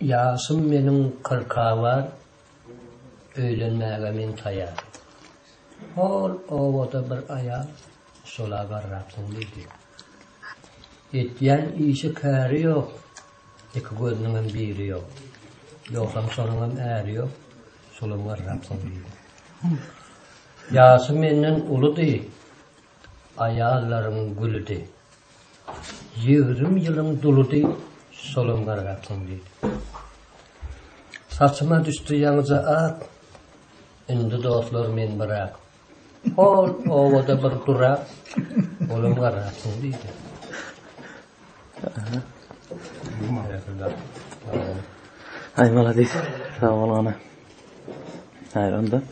Yaşım benim 40'a var, öýlenmäge men taýar. Hol owada bir aya sola garrapsın diýdi. Etýän işi käri ýok, iki gözüniň biri ýok. Ýoksam sonuň äri ýok, solam garrapsın diýdi. Yaşym menden uludy, ayallaryň gülüdi. 20 ýylyň duludy, solam garrapsın diýdi. Saçıma düştü ýaňyza ak, indi dostlar men birak. Hol owada bir durak, olam garrapsın diýdi. Ay maladis, sağ ol ana. Hayır onda.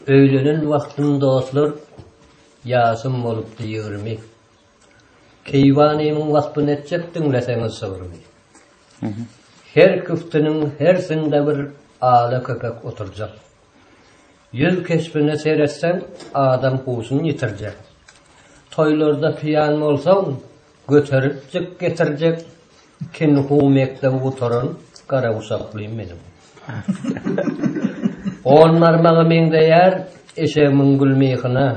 Öýlenen wagtym dostlar, ýasym bolupdy 20. Keýwanynyň wagtyny etjek diňleseňiz sowurmy. Her küftünün her sinde bir ala köpek oturacak. Yüz keşfine seyretsen adam husunu yitircek. Toylarda piyan olsan götürüp getirecek. Kin humekte oturan kara usaklıyım benim. Onlarmağı mende yer eşeğimin gülmeyikine.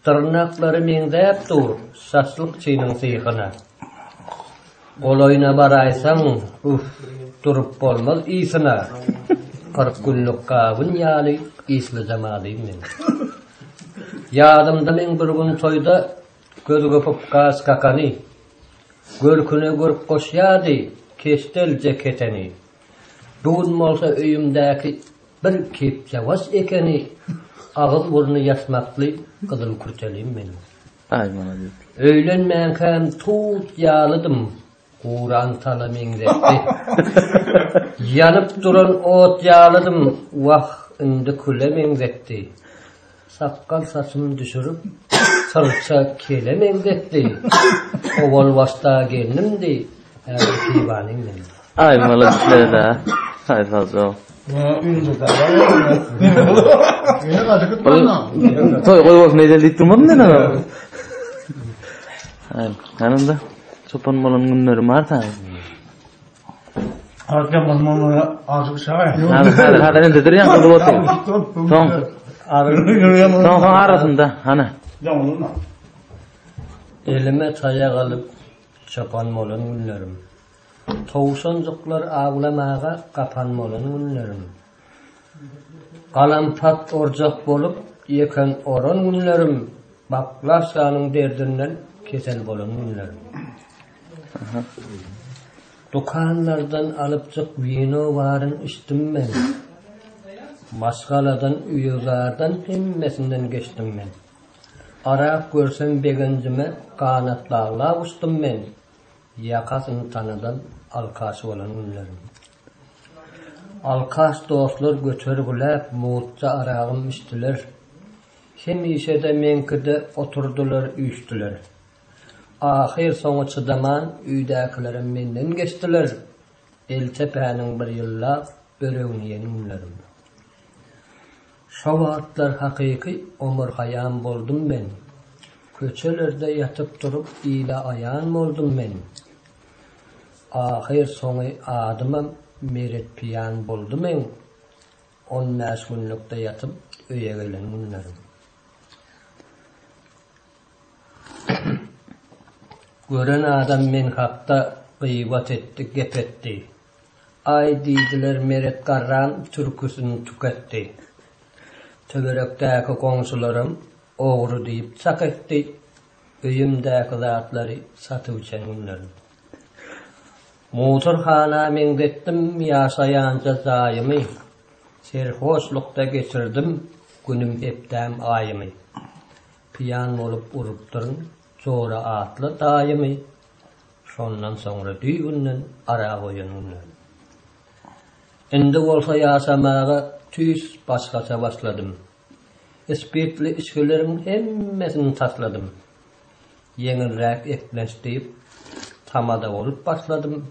Tırnakları mende hep dur saçlık çiğnin sıyıkına. Olayına baraysan, durup olmaz iyisine. 40 günlük kavun yali isli zamadıyım ben. Yadımda men bir gün toyda gözü köpüp gaz kakani. Görküne görüp koşyadı, kestelce keteni. Bugün olsa öyümdeki bir kepçe vas ekeni. Ağız burnu yasmaklı kızıl kurteliyim benim. Ay bana diyor. Öğlenmeyen kem tut yağladım. Kur'an tanımın detti. Yanıp duran ot yağladım. Vah indi külemin detti. Sakkal saçımı düşürüp sarıça kelemin detti. Oval vasta gelinimdi. Her bir kibanin dedim. Ay bana düşler de. Ay fazla ol. Toy koy olsun edelik durmadın ne lan? Ay yanında. Çopan malın günleri marta. Arka malmanlara azıcık şahı. Hadi ne dedir yan kaldı otu. Son arasında ana. Elime tayak alıp çopan malın günlerim. Tavşancıklar ağlamağa kapan malın günlerim. Kalampat orcak bolup yeken oran günlerim. Baklaşanın derdinden kesel bolan günlerim. Dukanlardan alıpcık vino varın içtim ben. Maskaladan, üyüzardan hemmesinden geçtim ben. Arap görsem begencime kanatlarla uçtum ben. Yakasını tanıdan alkaş olan günlerim. Alkaş dostlar götürgülep muğutça arağım içtiler. Hemişe de menkide oturdular, üyüştüler. Ahir soňa çıdaman üýdäkilerim menden geçdiler. Eltepäniň bir ýylla böregini ýenimlerim. Şowatlar hakyky ömür hayam boldum ben. Köçelerde ýatyp durup ýyla aýan boldum ben. Ahir soňy adymam meret piyan boldum men. 15 günlükde ýatyp öýe gelenimlerim. Gören adam men hakta gıybat etti, gepetti. Ay diýdiler meret garran türküsünü tüketti. Tögerekdäki goňşularym ogry diýip çak etdi. Öýümdäki zatlary satyp günlerim. Motorhana men getdim ýaşaýança zaýymy. Serhoşlukda geçirdim günüm hepdäm aýymy. Piyan bolup urup durun. Sonra atlı daimi, şondan sonra düğünden ara koyununlar. Indi olsa yaşamağa tüys başkaça başladım. Espirtli içkilerin hemmesini tasladım. Yenilrek ekleştirip tamada olup başladım.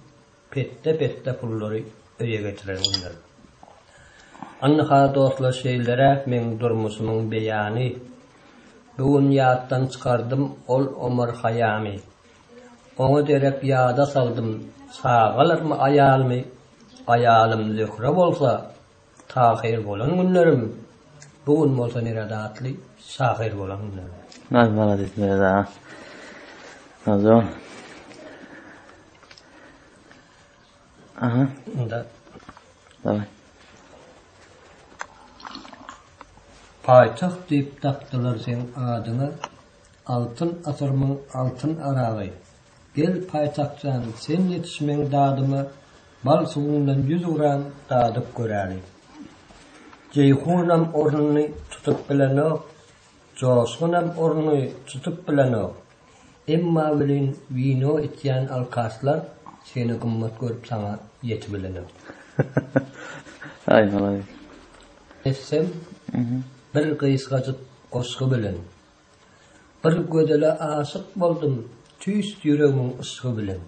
Pette pulları öye getiren onlar. Anha dostlar şeylere men durmuşumun beyanı. Bugün yattan çıkardım ol Ömer Hayami. Onu derep yada saldım. Sağalar mı ayal mı? Ayalım zöhre bolsa tahir bolan günlerim. Bugün bolsa niradatlı sahir bolan günlerim. Ay malades merda. Nazon. Aha. Unda Davay. paytaxt deyip taktılar sen adyna. Altın asırmın altın arağı. Gel paytaxtdan sen yetişmeň dadymy bal suwundan 100 uran dadyp göräli. Ceyhunam ornuny tutup bilenok, Joşgunam ornuny tutup bilenok. Emma bilen vino içýän alkaslar seni gymmat görüp sana ýetip bilenok. Ay malades. Essem bir gysgaçyp goşgy bilen. Bir gödele aşyk boldum, tüýs ýüregiň ysgy bilen.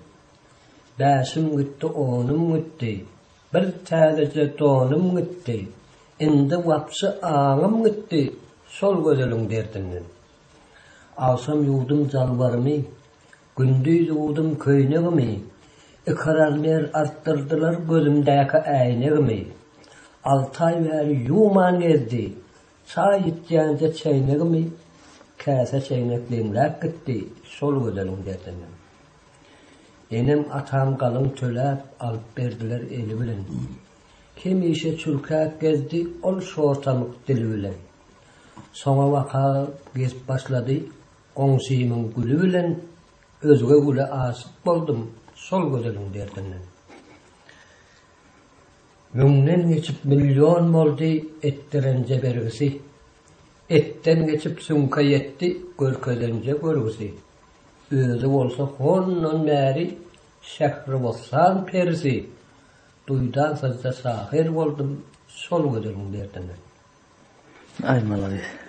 Bäşim gitdi, onum gitdi. Bir täze tonum gitdi. Indi wapsy aňym gitdi, sol gödeliň derdinden. Alsam ýurdum jalbarymy, gündüz ýurdum köýnegimi. Ikararlar arttırdılar gözümdäki äýnegimi. 6 ay bäri ýuman gezdi. Çay içýände çeýnegimi, käse çeýnekleňläp gitdi, sol gödeliň derdinden. Enem atam galyn töläp alyp berdiler eli bilen. Kim işe çürkät gezdi, ol şortamyk dili bilen. Soňa waka gezip başlady, goňşymyň gülü bilen, özge güle aşyk boldum, sol gödeliň derdinden. Münden geçip milyon boldy ettirence bergisi. Etten geçip sunka yetti, görkezence görgüsi. Özü bolsa honnon bäri, şähri bolsan persi. Duydan sazda sahir boldum, sol gödeliň derdinden. Ay malades.